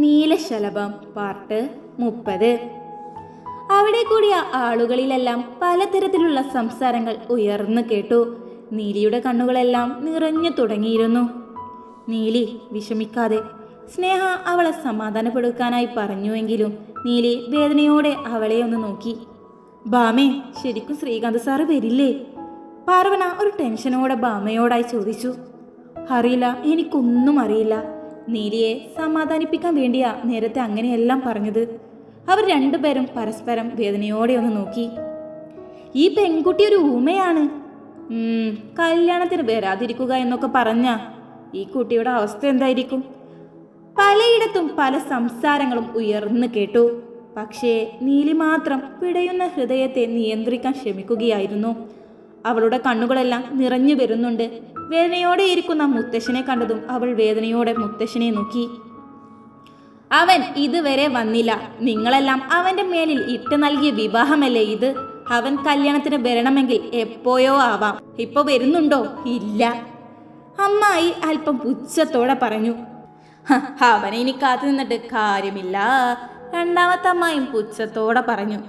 നീലശലഭം part 30. അവിടെ കൂടിയ ആളുകളിലെല്ലാം പലതരത്തിലുള്ള സംസാരങ്ങൾ ഉയർന്നു കേട്ടു. നീലിയുടെ കണ്ണുകളെല്ലാം നിറഞ്ഞു തുടങ്ങിയിരുന്നു. നീലി വിഷമിക്കാതെ, സ്നേഹ അവളെ സമാധാനപ്പെടുത്താനായി പറഞ്ഞുവെങ്കിലും നീലി വേദനയോടെ അവളെ ഒന്ന് നോക്കി. ബാമേ, ശരിക്കും ശ്രീകാന്ത് സാറ് വരില്ലേ? പാർവണ ഒരു ടെൻഷനോടെ ബാമയോടായി ചോദിച്ചു. അറിയില്ല, എനിക്കൊന്നും അറിയില്ല. നീലിയെ സമാധാനിപ്പിക്കാൻ വേണ്ടിയാ നേരത്തെ അങ്ങനെയെല്ലാം പറഞ്ഞത്. അവർ രണ്ടുപേരും പരസ്പരം വേദനയോടെ ഒന്ന് നോക്കി. ഈ പെൺകുട്ടി ഒരു ഊമയാണ്. കല്യാണത്തിന് വരാതിരിക്കുക എന്നൊക്കെ പറഞ്ഞ ഈ കുട്ടിയുടെ അവസ്ഥ എന്തായിരിക്കും? പലയിടത്തും പല സംസാരങ്ങളും ഉയർന്നു കേട്ടു. പക്ഷേ നീലി മാത്രം പിടയുന്ന ഹൃദയത്തെ നിയന്ത്രിക്കാൻ ശ്രമിക്കുകയായിരുന്നു. അവളുടെ കണ്ണുകളെല്ലാം നിറഞ്ഞു വരുന്നുണ്ട്. വേദനയോടെ ഇരിക്കുന്ന മുത്തശ്ശനെ കണ്ടതും അവൾ വേദനയോടെ മുത്തശ്ശനെ നോക്കി. അവൻ ഇതുവരെ വന്നില്ല. നിങ്ങളെല്ലാം അവന്റെ മേലിൽ ഇട്ട് നൽകിയ വിവാഹമല്ലേ ഇത്? അവൻ കല്യാണത്തിന് വരണമെങ്കിൽ എപ്പോഴോ ആവാം. ഇപ്പൊ വരുന്നുണ്ടോ? ഇല്ല. അമ്മായി അല്പം പുച്ഛത്തോടെ പറഞ്ഞു. അവനെ ഇനി കാത്തു നിന്നിട്ട് കാര്യമില്ല. രണ്ടാമത്തെ അമ്മായും പുച്ഛത്തോടെ പറഞ്ഞു.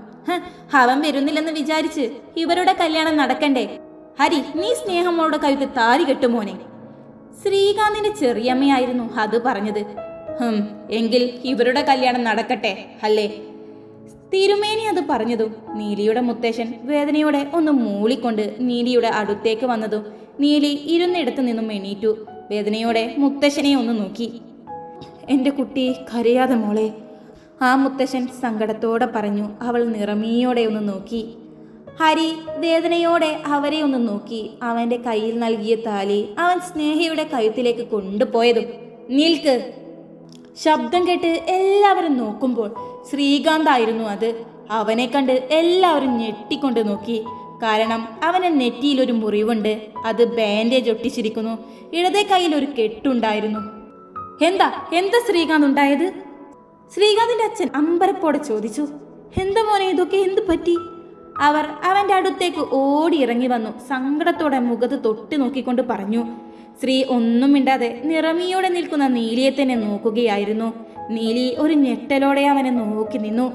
അവൻ വരുന്നില്ലെന്ന് വിചാരിച്ച് ഇവരുടെ കല്യാണം നടക്കണ്ടേ? ഹരി, നീ സ്നേഹമോളുടെ കഴുത്ത് താലി കെട്ടുമോനെ. ശ്രീകാന്തിന്റെ ചെറിയമ്മയായിരുന്നു അത് പറഞ്ഞത്. എങ്കിൽ ഇവരുടെ കല്യാണം നടക്കട്ടെ അല്ലേ? തിരുമേനി അത് പറഞ്ഞതും നീലിയുടെ മുത്തശ്ശൻ വേദനയോടെ ഒന്ന് മൂളിക്കൊണ്ട് നീലിയുടെ അടുത്തേക്ക് വന്നതും നീലി ഇരുന്നിടത്തു നിന്നും എണീറ്റു. വേദനയോടെ മുത്തശ്ശനെ ഒന്ന് നോക്കി. എൻ്റെ കുട്ടി കരയാതെ മോളെ, ആ മുത്തശ്ശൻ സങ്കടത്തോടെ പറഞ്ഞു. അവൾ നിറമീയോടെ ഒന്ന് നോക്കി. ഹരി വേദനയോടെ അവരെ ഒന്ന് നോക്കി. അവന്റെ കയ്യിൽ നൽകിയ താലി അവൻ സ്നേഹയുടെ കഴുത്തിലേക്ക് കൊണ്ടുപോയതും നിൽക്ക്! ശബ്ദം കേട്ട് എല്ലാവരും നോക്കുമ്പോൾ ശ്രീകാന്ത് ആയിരുന്നു അത്. അവനെ കണ്ട് എല്ലാവരും ഞെട്ടിക്കൊണ്ട് നോക്കി. കാരണം അവന്റെ നെറ്റിയിൽ ഒരു മുറിവുണ്ട്. അത് ബാൻഡേജ് ഒട്ടിച്ചിരിക്കുന്നു. ഇടതേ കയ്യിൽ ഒരു കെട്ടുണ്ടായിരുന്നു. എന്താ ശ്രീകാന്ത് ഉണ്ടായത്? ശ്രീകാന്തിന്റെ അച്ഛൻ അമ്പരപ്പോടെ ചോദിച്ചു. എന്താ മോനെ ഇതൊക്കെ? എന്ത് പറ്റി? അവർ അവന്റെ അടുത്തേക്ക് ഓടി ഇറങ്ങി വന്നു. സങ്കടത്തോടെ മുഖത്ത് തൊട്ട് നോക്കിക്കൊണ്ട് പറഞ്ഞു. ശ്രീ ഒന്നും മിണ്ടാതെ നിറമിയോടെ നിൽക്കുന്ന നീലിയെ തന്നെ നോക്കുകയായിരുന്നു. നീലി ഒരു ഞെട്ടലോടെ അവനെ നോക്കി നിന്നു.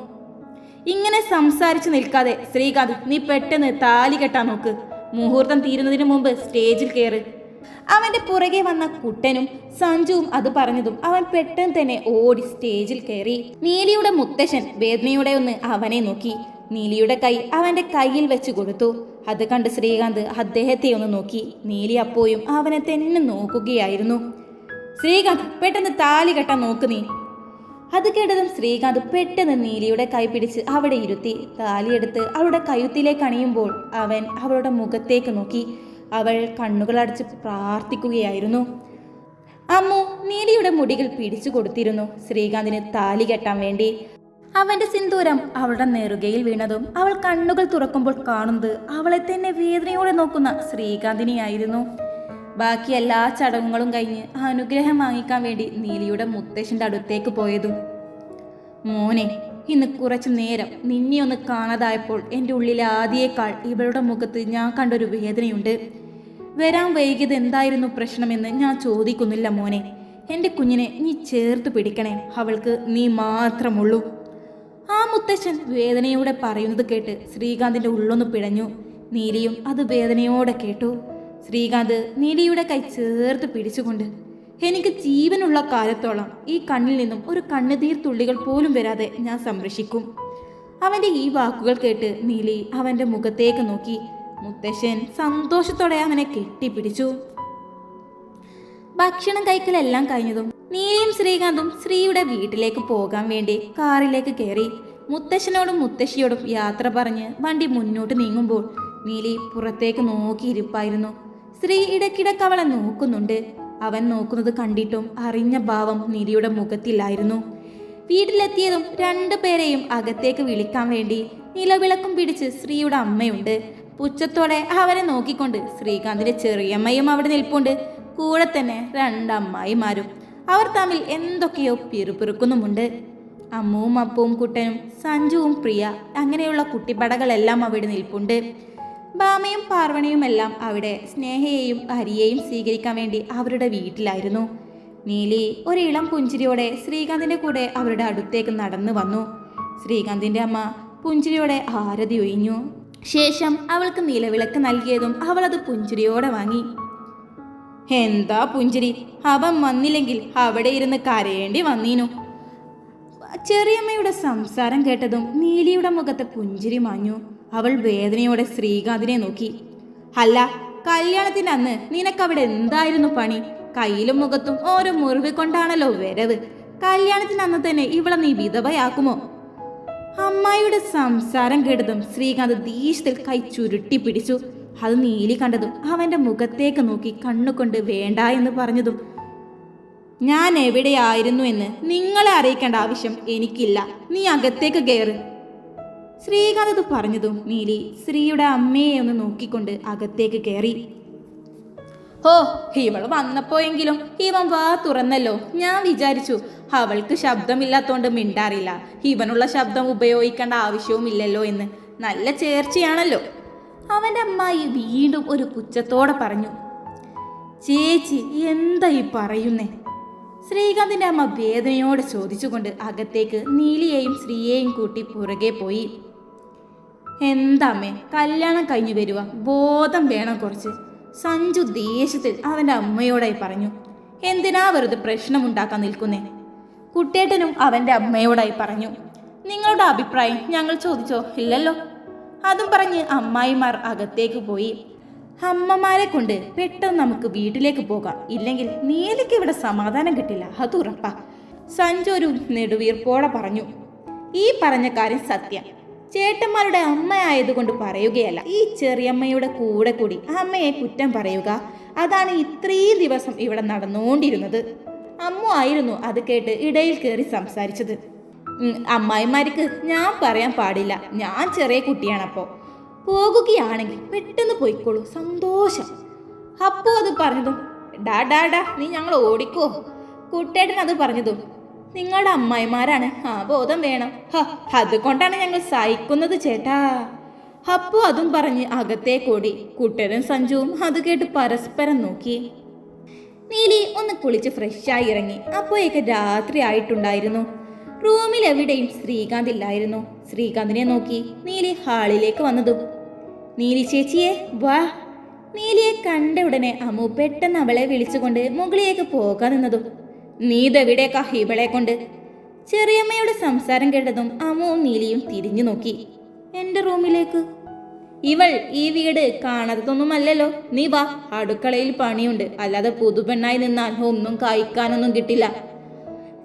ഇങ്ങനെ സംസാരിച്ചു നിൽക്കാതെ ശ്രീകാന്ത്, നീ പെട്ടെന്ന് താലി കെട്ടാൻ നോക്ക്. മുഹൂർത്തം തീരുന്നതിന് മുമ്പ് സ്റ്റേജിൽ കയറ്. അവന്റെ പുറകെ വന്ന കുട്ടനും സഞ്ജുവും അത് പറഞ്ഞതും അവൻ പെട്ടെന്ന് തന്നെ ഓടി സ്റ്റേജിൽ കയറി. നീലിയുടെ മുത്തശ്ശൻ വേദനയോടെ ഒന്ന് അവനെ നോക്കി. നീലിയുടെ കൈ അവന്റെ കയ്യിൽ വെച്ച് കൊടുത്തു. അത് കണ്ട് ശ്രീകാന്ത് അദ്ദേഹത്തെ ഒന്ന് നോക്കി. നീലി അപ്പോഴും അവനെ തന്നെ നോക്കുകയായിരുന്നു. ശ്രീകാന്ത്, പെട്ടെന്ന് താലി കെട്ടാൻ നോക്ക് നീ. അത് കേട്ടതും ശ്രീകാന്ത് പെട്ടെന്ന് നീലിയുടെ കൈ പിടിച്ച് അവിടെ ഇരുത്തി. താലിയെടുത്ത് അവളുടെ കഴുത്തിലേക്ക് അണിയുമ്പോൾ അവൻ അവളുടെ മുഖത്തേക്ക് നോക്കി. അവൾ കണ്ണുകളടച്ച് പ്രാർത്ഥിക്കുകയായിരുന്നു. അമ്മു നീലിയുടെ മുടികൾ പിടിച്ചു കൊടുത്തിരുന്നു ശ്രീകാന്തിന് താലി കെട്ടാൻ വേണ്ടി. അവന്റെ സിന്ദൂരം അവളുടെ നെറുകയിൽ വീണതും അവൾ കണ്ണുകൾ തുറക്കുമ്പോൾ കാണുന്നത് അവളെ തന്നെ വേദനയോടെ നോക്കുന്ന ശ്രീകാന്തിനെയായിരുന്നു. ബാക്കി എല്ലാ ചടങ്ങുകളും കഴിഞ്ഞ് അനുഗ്രഹം വാങ്ങിക്കാൻ വേണ്ടി നീലിയുടെ മുത്തശ്ശന്റെ അടുത്തേക്ക് പോയതും, മോനെ, ഇന്ന് കുറച്ചു നേരം നിന്നെ ഒന്ന് കാണാതായപ്പോൾ എൻ്റെ ഉള്ളിലെ ആദ്യേക്കാൾ ഇവളുടെ മുഖത്ത് ഞാൻ കണ്ടൊരു വേദനയുണ്ട്. വരാൻ വൈകിയത് എന്തായിരുന്നു പ്രശ്നമെന്ന് ഞാൻ ചോദിക്കുന്നില്ല മോനെ. എൻ്റെ കുഞ്ഞിനെ നീ ചേർത്ത് പിടിക്കണേ. അവൾക്ക് നീ മാത്രമുള്ളൂ. ആ മുത്തശ്ശൻ വേദനയോടെ പറയുന്നത് കേട്ട് ശ്രീകാന്തിന്റെ ഉള്ളൊന്ന് പിടഞ്ഞു. നീലിയും അത് വേദനയോടെ കേട്ടു. ശ്രീകാന്ത് നീലിയുടെ കൈ ചേർത്ത് പിടിച്ചുകൊണ്ട്, എനിക്ക് ജീവനുള്ള കാലത്തോളം ഈ കണ്ണിൽ നിന്നും ഒരു കണ്ണുനീർ തുള്ളികൾ പോലും വരാതെ ഞാൻ സംരക്ഷിക്കും. അവന്റെ ഈ വാക്കുകൾ കേട്ട് നീലി അവന്റെ മുഖത്തേക്ക് നോക്കി. മുത്തശ്ശൻ സന്തോഷത്തോടെ അവനെ കെട്ടിപ്പിടിച്ചു. ഭക്ഷണം കഴിക്കലെല്ലാം കഴിഞ്ഞതും നീലിയും ശ്രീകാന്തും ശ്രീയുടെ വീട്ടിലേക്ക് പോകാൻ വേണ്ടി കാറിലേക്ക് കയറി. മുത്തശ്ശനോടും മുത്തശ്ശിയോടും യാത്ര പറഞ്ഞ് വണ്ടി മുന്നോട്ട് നീങ്ങുമ്പോൾ നീലി പുറത്തേക്ക് നോക്കിയിരിപ്പായിരുന്നു. ശ്രീ ഇടയ്ക്കിടയ്ക്ക് അവളെ നോക്കുന്നുണ്ട്. അവൻ നോക്കുന്നത് കണ്ടിട്ടും അറിഞ്ഞ ഭാവം നീലിയുടെ മുഖത്തില്ലായിരുന്നു. വീട്ടിലെത്തിയതും രണ്ടുപേരെയും അകത്തേക്ക് വിളിക്കാൻ വേണ്ടി നിലവിളക്കും പിടിച്ച് ശ്രീയുടെ അമ്മയുണ്ട്. പുച്ഛത്തോടെ അവരെ നോക്കിക്കൊണ്ട് ശ്രീകാന്തിന്റെ ചെറിയമ്മയും അവിടെ നിൽപ്പുണ്ട്. കൂടെ തന്നെ രണ്ടമ്മായിമാരും. അവർ തമ്മിൽ എന്തൊക്കെയോ പിറുപിറുക്കുന്നുമുണ്ട്. അമ്മുവും അപ്പവും കുട്ടനും സഞ്ജുവും പ്രിയ അങ്ങനെയുള്ള കുട്ടിപ്പടകളെല്ലാം അവിടെ നിൽപ്പുണ്ട്. ബാമയും പാർവണയുമെല്ലാം അവിടെ സ്നേഹയെയും ഹരിയെയും സ്വീകരിക്കാൻ വേണ്ടി അവരുടെ വീട്ടിലായിരുന്നു. നീലി ഒരു ഇളം പുഞ്ചിരിയോടെ ശ്രീകാന്തിന്റെ കൂടെ അവരുടെ അടുത്തേക്ക് നടന്നു വന്നു. ശ്രീകാന്തിന്റെ അമ്മ പുഞ്ചിരിയോടെ ആരതി ഒഴിഞ്ഞു. ശേഷം അവൾക്ക് നിലവിളക്ക് നൽകിയതും അവൾ അത് പുഞ്ചിരിയോടെ വാങ്ങി. എന്താ പുഞ്ചിരി, അവൻ വന്നില്ലെങ്കിൽ അവിടെ ഇരുന്ന് കരയേണ്ടി വന്നീനു. ചെറിയമ്മയുടെ സംസാരം കേട്ടതും നീലിയുടെ മുഖത്തെ പുഞ്ചിരി മാഞ്ഞു. അവൾ വേദനയോടെ ശ്രീകാന്തിനെ നോക്കി. അല്ല, കല്യാണത്തിന്റെ അന്ന് നിനക്കവിടെ എന്തായിരുന്നു പണി? കയ്യിലും മുഖത്തും ഓരോ മുറിവ് കൊണ്ടാണല്ലോ വരവ്. കല്യാണത്തിന് അന്ന് തന്നെ ഇവിടെ നീ വിധവയാക്കുമോ? അമ്മായിയുടെ സംസാരം കേട്ടതും ശ്രീകാന്ത് ദേഷ്യത്തിൽ കൈ ചുരുട്ടി പിടിച്ചു. അത് നീലി കണ്ടതും അവന്റെ മുഖത്തേക്ക് നോക്കി കണ്ണുകൊണ്ട് വേണ്ട എന്ന് പറഞ്ഞതും, ഞാൻ എവിടെയായിരുന്നു എന്ന് നിങ്ങളെ അറിയിക്കേണ്ട ആവശ്യം എനിക്കില്ല, നീ അകത്തേക്ക് കയറ്. ശ്രീകാന്ത് പറഞ്ഞതും നീലി ശ്രീയുടെ അമ്മയെ ഒന്ന് നോക്കിക്കൊണ്ട് അകത്തേക്ക് കയറി. ഓ, ഇവൾ വന്നപ്പോയെങ്കിലും ഇവൻ വാ തുറന്നല്ലോ. ഞാൻ വിചാരിച്ചു അവൾക്ക് ശബ്ദമില്ലാത്തോണ്ട് മിണ്ടാറില്ല, ഇവനുള്ള ശബ്ദം ഉപയോഗിക്കേണ്ട ആവശ്യവുമില്ലല്ലോ എന്ന്. നല്ല ചേർച്ചയാണല്ലോ. അവന്റെ അമ്മായി വീണ്ടും ഒരു പുച്ഛത്തോടെ പറഞ്ഞു. ചേച്ചി എന്താ ഈ പറയുന്നേ? ശ്രീകാന്തിന്റെ അമ്മ വേദനയോടെ ചോദിച്ചുകൊണ്ട് അകത്തേക്ക് നീലിയെയും ശ്രീയെയും കൂട്ടി പുറകെ പോയി. എന്താമ്മേ, കല്യാണം കഴിഞ്ഞു വരുക, ബോധം വേണം കുറച്ച്. സഞ്ജു ദേഷ്യത്തിൽ അവന്റെ അമ്മയോടായി പറഞ്ഞു. എന്തിനാ വെറുതെ പ്രശ്നമുണ്ടാക്കാൻ നിൽക്കുന്നേ? കുട്ടേട്ടനും അവന്റെ അമ്മയോടായി പറഞ്ഞു. നിങ്ങളുടെ അഭിപ്രായം ഞങ്ങൾ ചോദിച്ചോ? ഇല്ലല്ലോ. അതും പറഞ്ഞ് അമ്മായിമാർ അകത്തേക്ക് പോയി. അമ്മമാരെ കൊണ്ട് പെട്ടെന്ന് നമുക്ക് വീട്ടിലേക്ക് പോകാം, ഇല്ലെങ്കിൽ നീലിക്ക് ഇവിടെ സമാധാനം കിട്ടില്ല, അത് ഉറപ്പാ. സഞ്ജു ഒരു നെടുവീർപ്പോടെ പറഞ്ഞു. ഈ പറഞ്ഞ കാര്യം സത്യം. ചേട്ടന്മാരുടെ അമ്മയായതുകൊണ്ട് പറയുകയല്ല. ഈ ചെറിയമ്മയുടെ കൂടെ കൂടി അമ്മയെ കുറ്റം പറയുക, അതാണ് ഇത്രയും ദിവസം ഇവിടെ നടന്നുകൊണ്ടിരുന്നത്. അമ്മ ആയിരുന്നു അത് കേട്ട് ഇടയിൽ കയറി സംസാരിച്ചത്. അമ്മായിമാർക്ക് ഞാൻ പറയാൻ പാടില്ല, ഞാൻ ചെറിയ കുട്ടിയാണപ്പോ. പോകുകയാണെങ്കിൽ പെട്ടെന്ന് പോയിക്കോളൂ, സന്തോഷം. അപ്പോ അത് പറഞ്ഞതും, ഡാ ഡാ ഡാ നീ ഞങ്ങൾ ഓടിക്കോ. കുട്ടേട്ടൻ അത് പറഞ്ഞതും, നിങ്ങളുടെ അമ്മായിമാരാണ്, ആ ബോധം വേണം. അതുകൊണ്ടാണ് ഞങ്ങൾ സഹിക്കുന്നത് ചേട്ടാ. അപ്പോ അതും പറഞ്ഞ് അകത്തേക്കോടി. കുട്ടനും സഞ്ജുവും അത് കേട്ട് പരസ്പരം നോക്കി. നീലി ഒന്ന് കുളിച്ച് ഫ്രഷായി ഇറങ്ങി. അപ്പോഴേക്ക് രാത്രി ആയിട്ടുണ്ടായിരുന്നു. റൂമിൽ എവിടെയും ശ്രീകാന്ത് ഇല്ലായിരുന്നു. ശ്രീകാന്തിനെ നോക്കി നീലി ഹാളിലേക്ക് വന്നതും, നീലി ചേച്ചിയെ വാ. നീലിയെ കണ്ട ഉടനെ അമ്മു പെട്ടെന്ന് അവളെ വിളിച്ചുകൊണ്ട് മുകളിലേക്ക് പോകാൻ നിന്നതും, നീതെവിടേക്കാ ഇവളെ കൊണ്ട്? ചെറിയമ്മയുടെ സംസാരം കേട്ടതും അമ്മുവും നീലിയും തിരിഞ്ഞു നോക്കി. എന്റെ റൂമിലേക്ക്. ഇവൾ ഈ വീട് കാണാത്തതൊന്നുമല്ലല്ലോ, നീ വാ, അടുക്കളയിൽ പണിയുണ്ട്. അല്ലാതെ പുതുപെണ്ണായി നിന്നാൽ ഒന്നും കഴിക്കാനൊന്നും കിട്ടില്ല.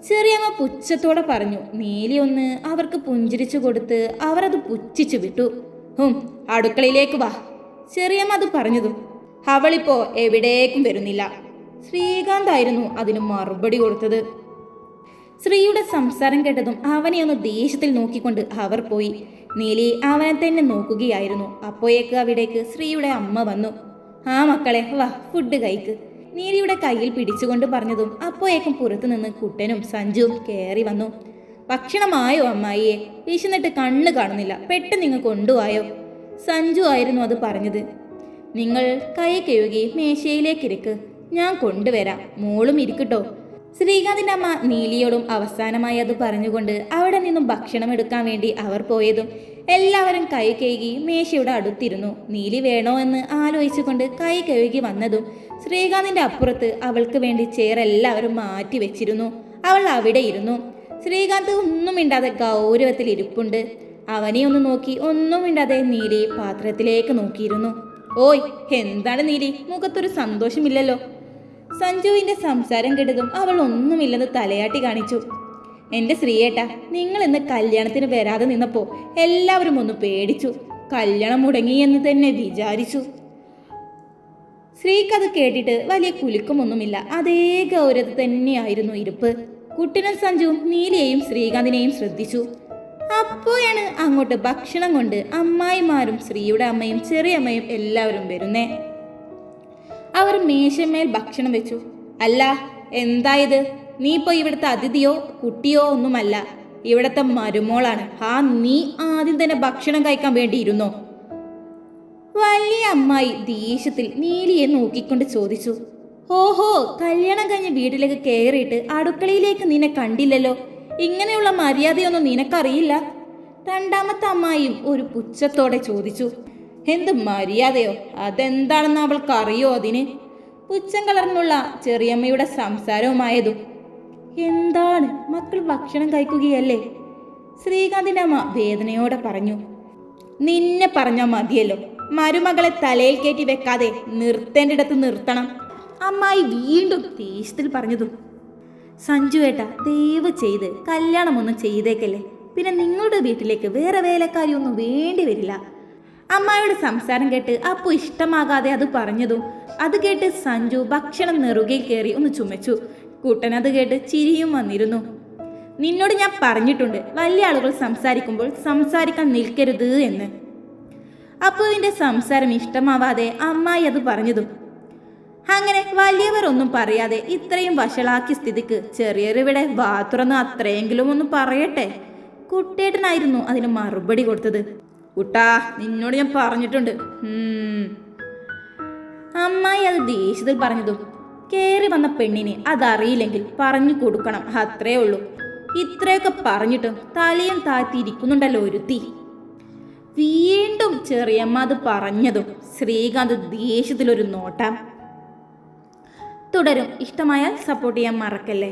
ചെറിയമ്മ പുച്ഛത്തോടെ പറഞ്ഞു. നീലി ഒന്ന് അവർക്ക് പുഞ്ചിരിച്ചു കൊടുത്ത് അവർ അത് പുച്ഛിച്ചു വിട്ടു. അടുക്കളയിലേക്ക് വാ. ചെറിയമ്മ അത് പറഞ്ഞതും, അവളിപ്പോ എവിടേക്കും വരുന്നില്ല. ശ്രീകാന്തായിരുന്നു അതിന് മറുപടി കൊടുത്തത്. ശ്രീയുടെ സംസാരം കേട്ടതും അവനെ ഒന്ന് ദേഷ്യത്തിൽ നോക്കിക്കൊണ്ട് അവർ പോയി. നീലി അവനെ തന്നെ നോക്കുകയായിരുന്നു. അപ്പോഴേക്ക് അവിടേക്ക് ശ്രീയുടെ അമ്മ വന്നു. ആ മക്കളെ വാ, ഫുഡ് കഴിക്ക്. നീലിയുടെ കയ്യിൽ പിടിച്ചുകൊണ്ട് പറഞ്ഞതും അപ്പോഴേക്കും പുറത്തു നിന്ന് കുട്ടനും സഞ്ജുവും കയറി വന്നു. ഭക്ഷണമായോ അമ്മായിയെ? വിശന്നിട്ട് കണ്ണ് കാണുന്നില്ല, പെട്ടെന്ന് നിങ്ങൾ കൊണ്ടുപോയോ? സഞ്ജു ആയിരുന്നു അത് പറഞ്ഞത്. നിങ്ങൾ കൈ കഴുകി മേശയിലേക്കിരിക്ക്, ഞാൻ കൊണ്ടുവരാം, മോളും ഇരിക്കട്ടോ. ശ്രീകാന്തിന്റെ അമ്മ നീലിയോടും അവസാനമായി അത് പറഞ്ഞുകൊണ്ട് അവിടെ നിന്നും ഭക്ഷണം എടുക്കാൻ വേണ്ടി അവർ പോയതും എല്ലാവരും കൈ കഴുകി മേശയുടെ അടുത്തിരുന്നു. നീലി വേണോ എന്ന് ആലോചിച്ചുകൊണ്ട് കൈ കഴുകി വന്നതും ശ്രീകാന്തിന്റെ അപ്പുറത്ത് അവൾക്ക് വേണ്ടി ചെയർ എല്ലാവരും മാറ്റി വെച്ചിരുന്നു. അവൾ അവിടെ ഇരുന്നു. ശ്രീകാന്ത് ഒന്നും മിണ്ടാതെ ഗൗരവത്തിൽ ഇരിപ്പുണ്ട്. അവനെ ഒന്ന് നോക്കി ഒന്നും മിണ്ടാതെ നീലി പാത്രത്തിലേക്ക് നോക്കിയിരുന്നു. ഓയ്, എന്താണ് നീലി, മുഖത്തൊരു സന്തോഷമില്ലല്ലോ? സഞ്ജുവിന്റെ സംസാരം കേട്ടതും അവൾ ഒന്നുമില്ലെന്ന് തലയാട്ടി കാണിച്ചു. എന്റെ ശ്രീയേട്ടാ, നിങ്ങൾ ഇന്ന് കല്യാണത്തിന് വരാതെ നിന്നപ്പോ എല്ലാവരും ഒന്ന് പേടിച്ചു. കല്യാണം മുടങ്ങിയെന്ന് തന്നെ വിചാരിച്ചു. ശ്രീക്കത് കേട്ടിട്ട് വലിയ കുലുക്കമൊന്നുമില്ല, അതേ ഗൗരവത്തിൽ തന്നെയായിരുന്നു ഇരിപ്പ്. കുട്ടനും സഞ്ജുവും നീലിയെയും ശ്രീകാന്തിനെയും ശ്രദ്ധിച്ചു. അപ്പോഴാണ് അങ്ങോട്ട് ഭക്ഷണം കൊണ്ട് അമ്മായിമാരും ശ്രീയുടെ അമ്മയും ചെറിയമ്മയും എല്ലാവരും വരുന്നേ. അവർ മേശമേൽ ഭക്ഷണം വെച്ചു. അല്ല, എന്തായത്? നീ ഇപ്പൊ ഇവിടുത്തെ അതിഥിയോ കുട്ടിയോ ഒന്നുമല്ല, ഇവിടത്തെ മരുമോളാണ്. നീ ആദ്യം തന്നെ ഭക്ഷണം കഴിക്കാൻ വേണ്ടിയിരുന്നോ? വലിയ അമ്മായി ദേഷ്യത്തിൽ നീലിയെ നോക്കിക്കൊണ്ട് ചോദിച്ചു. ഓഹോ, കല്യാണം കഴിഞ്ഞ് വീട്ടിലേക്ക് കയറിയിട്ട് അടുക്കളയിലേക്ക് നിന്നെ കണ്ടില്ലല്ലോ. ഇങ്ങനെയുള്ള മര്യാദയൊന്നും നിനക്കറിയില്ല. രണ്ടാമത്തെ അമ്മായിയും ഒരു പുച്ഛത്തോടെ ചോദിച്ചു. എന്ത് മര്യാദയോ? അതെന്താണെന്ന് അവൾക്കറിയോ അതിന്? പുച്ഛം കലർന്നുള്ള ചെറിയമ്മയുടെ സംസാരവുമായതും. എന്താണ്, മക്കൾ ഭക്ഷണം കഴിക്കുകയല്ലേ? ശ്രീകാന്തിന്റെ അമ്മ വേദനയോടെ പറഞ്ഞു. നിന്നെ പറഞ്ഞാൽ മതിയല്ലോ, മരുമകളെ തലയിൽ കയറ്റി വെക്കാതെ നിർത്തേണ്ടിടത്ത് നിർത്തണം, അമ്മായി വീണ്ടും ദേഷ്യത്തിൽ പറഞ്ഞതും. സഞ്ജു ഏട്ടാ, ദയവ് ചെയ്ത് കല്യാണമൊന്നും ചെയ്തേക്കല്ലേ. പിന്നെ നിങ്ങളുടെ വീട്ടിലേക്ക് വേറെ വേലക്കാരിയൊന്നും വേണ്ടി വരില്ല. അമ്മായിയുടെ സംസാരം കേട്ട് അപ്പു ഇഷ്ടമാകാതെ അത് പറഞ്ഞതും അത് കേട്ട് സഞ്ജു ഭക്ഷണം നെറുകയിൽ കയറി ഒന്ന് ചുമച്ചു. കുട്ടനത് കേട്ട് ചിരിയും വന്നിരുന്നു. നിന്നോട് ഞാൻ പറഞ്ഞിട്ടുണ്ട്, വലിയ ആളുകൾ സംസാരിക്കുമ്പോൾ സംസാരിക്കാൻ നിൽക്കരുത് എന്ന്. അപ്പുവിന്റെ സംസാരം ഇഷ്ടമാവാതെ അമ്മായി അത് പറഞ്ഞതും. അങ്ങനെ വലിയവർ ഒന്നും പറയാതെ ഇത്രയും വഷളാക്കിയ സ്ഥിതിക്ക് ചെറിയവരുടെ വാ തുറന്ന് അത്രയെങ്കിലും ഒന്ന് പറയട്ടെ. കുട്ടേട്ടനായിരുന്നു അതിന് മറുപടി കൊടുത്തത്. കുട്ടാ, നിന്നോട് ഞാൻ പറഞ്ഞിട്ടുണ്ട്. അമ്മായി അത് ദേഷ്യത്തിൽ പറഞ്ഞതും. കേറി വന്ന പെണ്ണിനെ അതറിയില്ലെങ്കിൽ പറഞ്ഞു കൊടുക്കണം, അത്രേ ഉള്ളൂ. ഇത്രയൊക്കെ പറഞ്ഞിട്ടും തലയും താഴ്ത്തിയിരിക്കുന്നുണ്ടല്ലോ ഒരുത്തി. വീണ്ടും ചെറിയമ്മ അത് പറഞ്ഞതും ശ്രീകാന്ത് ദേഷ്യത്തിലൊരു നോട്ടം. തുടരും. ഇഷ്ടമായാൽ സപ്പോർട്ട് ചെയ്യാൻ മറക്കല്ലേ.